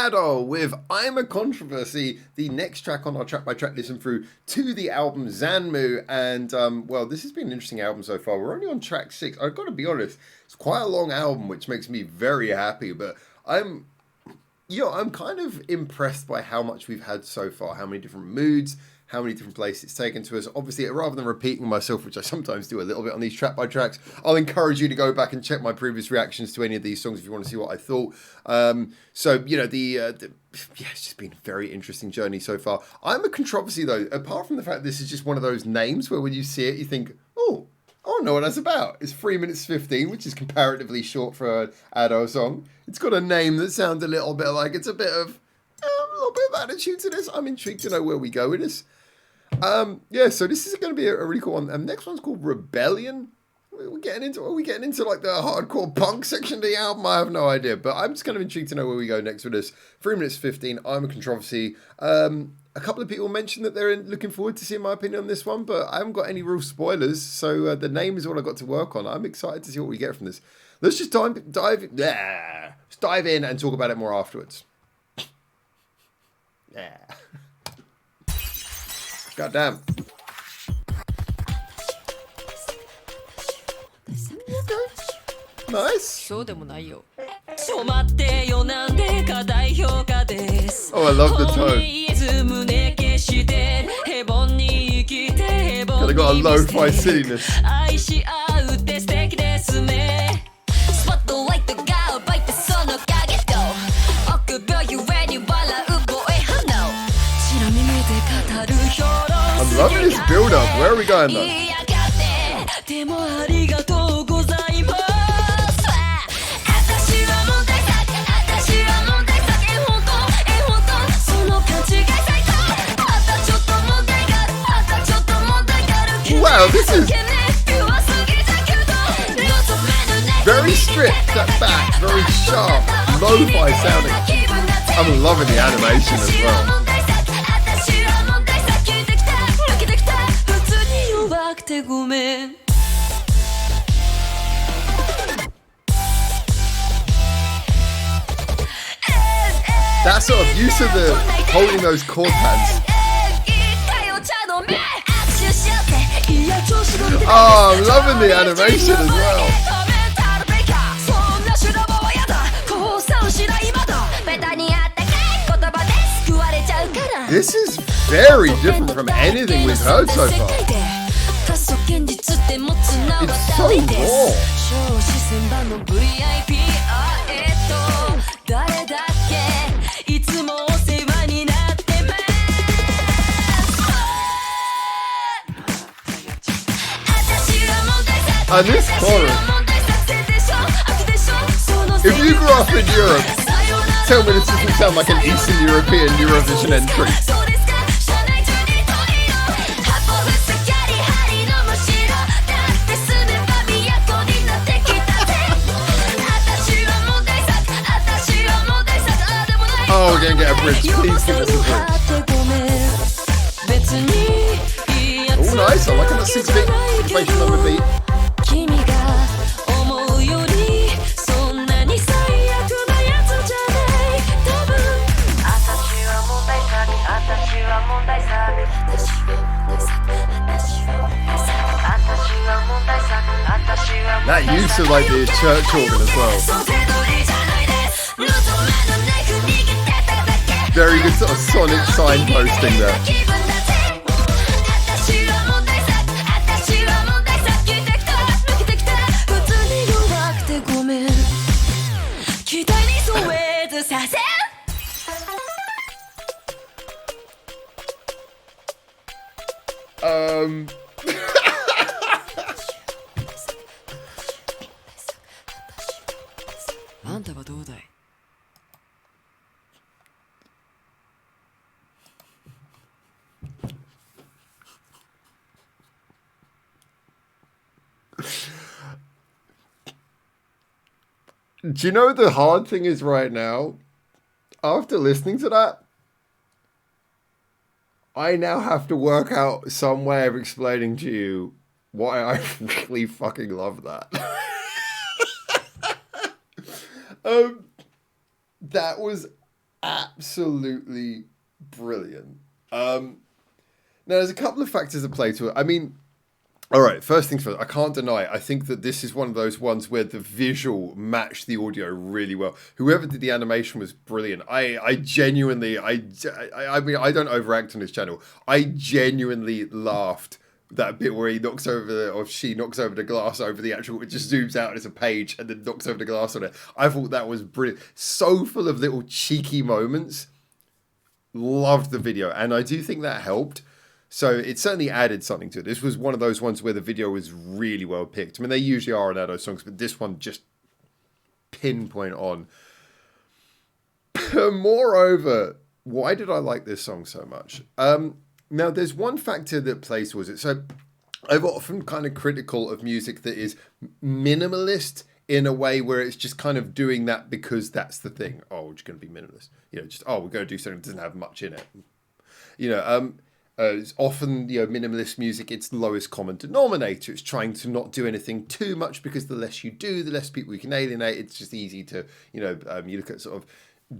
Ado with I'm a Controversy, the next track on our track by track listen through to the album Zanmu. And well, this has been an interesting album so far. We're only on track 6. I've got to be honest, it's quite a long album, which makes me very happy. But I'm kind of impressed by how much we've had so far, how many different moods, how many different places it's taken to us. Obviously, rather than repeating myself, which I sometimes do a little bit on these track by tracks, I'll encourage you to go back and check my previous reactions to any of these songs if you want to see what I thought. So, you know, it's just been a very interesting journey so far. I'm a Controversy, though, apart from the fact this is just one of those names where when you see it, you think, oh, I don't know what that's about. It's 3 minutes 15, which is comparatively short for an Ado song. It's got a name that sounds a little bit like it's a little bit of attitude to this. I'm intrigued to know where we go with this. Yeah, so this is going to be a really cool one. And next one's called Rebellion. Are we getting into like the hardcore punk section of the album? I have no idea, but I'm just kind of intrigued to know where we go next with this. 3 minutes 15. I'm a Controversy. A couple of people mentioned that they're looking forward to seeing my opinion on this one, but I haven't got any real spoilers, so the name is all I got to work on. I'm excited to see what we get from this. Let's just dive in and talk about it more afterwards. Yeah. God damn. Nice. Oh, I love the tone. Kinda got a lo-fi silliness. I'm loving this build-up. Where are we going though? Wow, this is very stripped, that back, very sharp, lo-fi sounding. I'm loving the animation as well. That sort of use of the holding those chord pads. Oh, I'm loving the animation as well. This is very different from anything we've heard so far. It's so raw. And this chorus, if you grew up in Europe, tell me this doesn't sound like an Eastern European Eurovision entry. Oh, we're gonna get a bridge. Please give us a bridge. Oh, nice. I like how that 6-beat inflation on the beat. That use of like the church organ as well. Very good sort of sonic signposting there. Do you know what the hard thing is right now? After listening to that, I now have to work out some way of explaining to you why I really fucking love that. That was absolutely brilliant. Now, there's a couple of factors that play to it. I mean, all right, first things first, I can't deny it. I think that this is one of those ones where the visual matched the audio really well. Whoever did the animation was brilliant. I genuinely, I mean, I don't overact on this channel. I genuinely laughed that bit where he knocks over or she knocks over the glass over the actual, it just zooms out as a page and then knocks over the glass on it. I thought that was brilliant. So full of little cheeky moments. Loved the video, and I do think that helped. So it certainly added something to it. This was one of those ones where the video was really well picked. I mean, they usually are on Ado songs, but this one just pinpoint on. Moreover, why did I like this song so much? Now, there's one factor that plays towards it. So I've often kind of critical of music that is minimalist in a way where it's just kind of doing that because that's the thing. Oh, we're just going to be minimalist. You know, just, oh, we're going to do something that doesn't have much in it. You know, it's often, you know, minimalist music, it's lowest common denominator. It's trying to not do anything too much because the less you do, the less people you can alienate. It's just easy to, you know, you look at sort of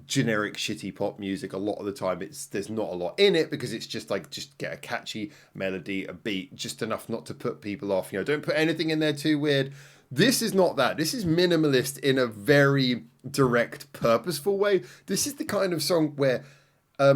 generic shitty pop music. A lot of the time there's not a lot in it because it's just like, just get a catchy melody, a beat, just enough not to put people off. You know, don't put anything in there too weird. This is not that. This is minimalist in a very direct, purposeful way. This is the kind of song where I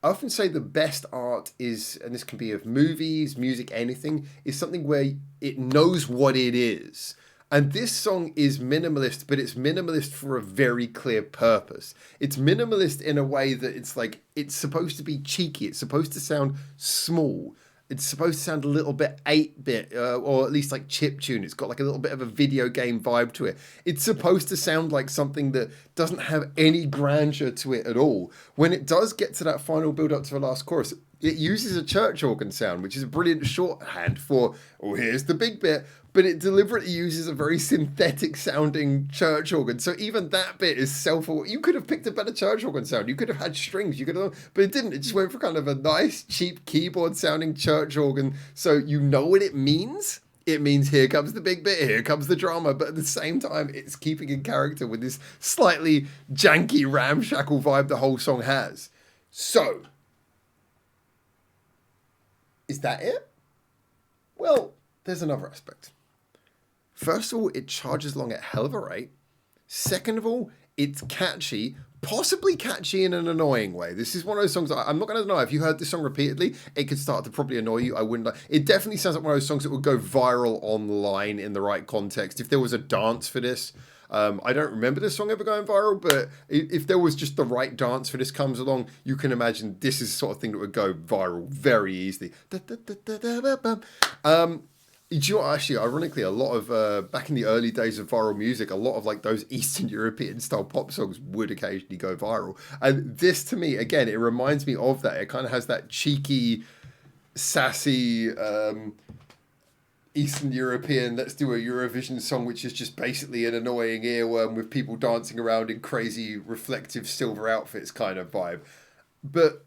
often say the best art is, and this can be of movies, music, anything, is something where it knows what it is. And this song is minimalist, but it's minimalist for a very clear purpose. It's minimalist in a way that it's like, it's supposed to be cheeky. It's supposed to sound small. It's supposed to sound a little bit 8-bit, or at least like chiptune. It's got like a little bit of a video game vibe to it. It's supposed to sound like something that doesn't have any grandeur to it at all. When it does get to that final build up to the last chorus, it uses a church organ sound, which is a brilliant shorthand for, oh, here's the big bit. But it deliberately uses a very synthetic sounding church organ. So even that bit is self-aware. You could have picked a better church organ sound. You could have had strings. You could have, but it didn't. It just went for kind of a nice, cheap keyboard sounding church organ. So you know what it means. It means here comes the big bit, here comes the drama. But at the same time, it's keeping in character with this slightly janky, ramshackle vibe the whole song has. So, is that it? Well, there's another aspect. First of all, it charges along at hell of a rate. Second of all, it's catchy, possibly catchy in an annoying way. This is one of those songs I'm not going to deny. If you heard this song repeatedly, it could start to probably annoy you. I wouldn't. It definitely sounds like one of those songs that would go viral online in the right context. If there was a dance for this, I don't remember this song ever going viral, but if there was just the right dance for this comes along, you can imagine this is the sort of thing that would go viral very easily. Do you know what, actually, ironically, a lot of, back in the early days of viral music, a lot of like those Eastern European style pop songs would occasionally go viral. And this to me, again, it reminds me of that. It kind of has that cheeky, sassy, Eastern European, let's do a Eurovision song, which is just basically an annoying earworm with people dancing around in crazy reflective silver outfits kind of vibe. But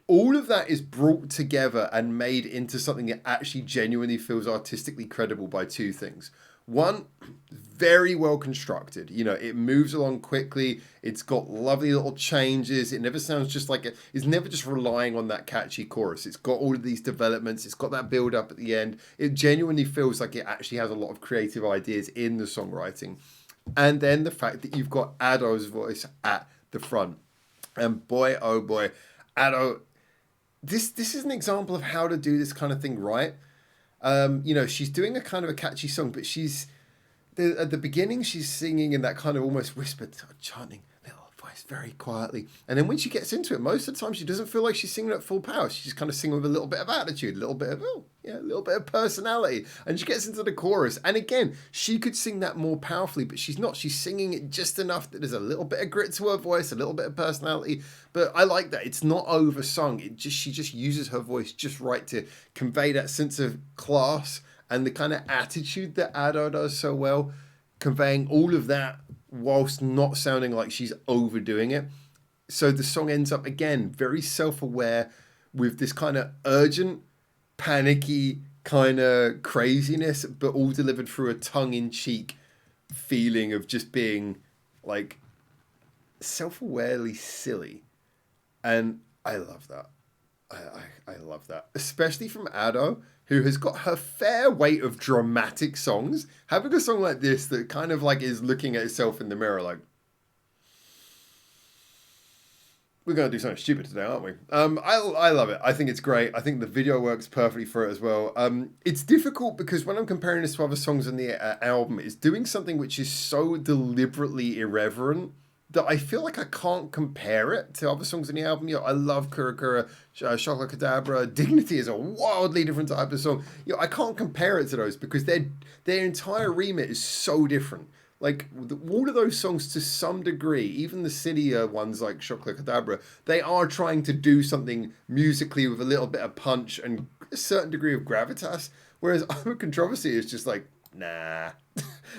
all of that is brought together and made into something that actually genuinely feels artistically credible by two things. One, very well constructed. You know, it moves along quickly. It's got lovely little changes. It never sounds just like it's never just relying on that catchy chorus. It's got all of these developments. It's got that build up at the end. It genuinely feels like it actually has a lot of creative ideas in the songwriting. And then the fact that you've got Ado's voice at the front. And boy, oh boy, Ado, this is an example of how to do this kind of thing right. You know, she's doing a kind of a catchy song, but at the beginning, she's singing in that kind of almost whispered, chanting little voice very quietly. And then when she gets into it, most of the time, she doesn't feel like she's singing at full power. She's just kind of singing with a little bit of attitude, a little bit of, a little bit of personality. And she gets into the chorus. And again, she could sing that more powerfully, but she's not. She's singing it just enough that there's a little bit of grit to her voice, a little bit of personality. But I like that. It's not oversung. She just uses her voice just right to convey that sense of class and the kind of attitude that Ado does so well, conveying all of that whilst not sounding like she's overdoing it. So the song ends up, again, very self-aware with this kind of urgent, panicky kind of craziness, but all delivered through a tongue-in-cheek feeling of just being like self-awarely silly, and I love that. I love that, especially from Ado, who has got her fair weight of dramatic songs. Having a song like this that kind of like is looking at itself in the mirror, like, we're going to do something stupid today, aren't we? I love it. I think it's great. I think the video works perfectly for it as well. It's difficult because when I'm comparing this to other songs on the album, it's doing something which is so deliberately irreverent that I feel like I can't compare it to other songs in the album. You know, I love Kura Kura, Chocolate Kadabra. Dignity is a wildly different type of song. You know, I can't compare it to those because their entire remit is so different. Like, all of those songs to some degree, even the sillier ones like Chocolate Kadabra, they are trying to do something musically with a little bit of punch and a certain degree of gravitas. Whereas I'm a Controversy is just like, nah.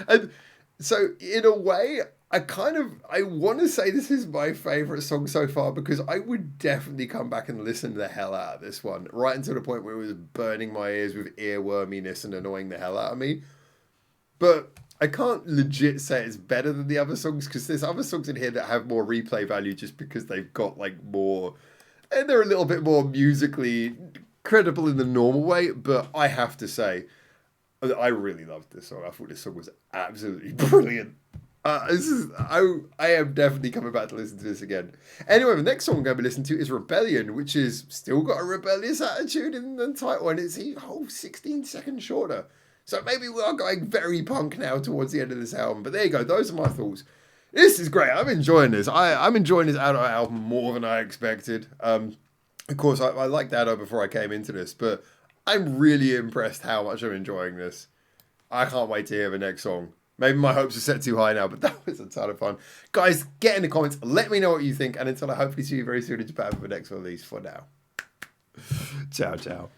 And so, in a way, I want to say this is my favourite song so far because I would definitely come back and listen the hell out of this one, right until the point where it was burning my ears with earworminess and annoying the hell out of me. But I can't legit say it's better than the other songs because there's other songs in here that have more replay value just because they've got like more, and they're a little bit more musically credible in the normal way. But I have to say, I really loved this song. I thought this song was absolutely brilliant. I am definitely coming back to listen to this again. Anyway, the next song I'm going to be listening to is Rebellion, which is still got a rebellious attitude in the title, and it's a whole 16 seconds shorter. So maybe we are going very punk now towards the end of this album. But there you go. Those are my thoughts. This is great. I'm enjoying this. I'm enjoying this Ado album more than I expected. Of course, I liked Ado before I came into this, but I'm really impressed how much I'm enjoying this. I can't wait to hear the next song. Maybe my hopes are set too high now, but that was a ton of fun. Guys, get in the comments. Let me know what you think. And until I hopefully see you very soon in Japan for the next release. For now. Ciao, ciao.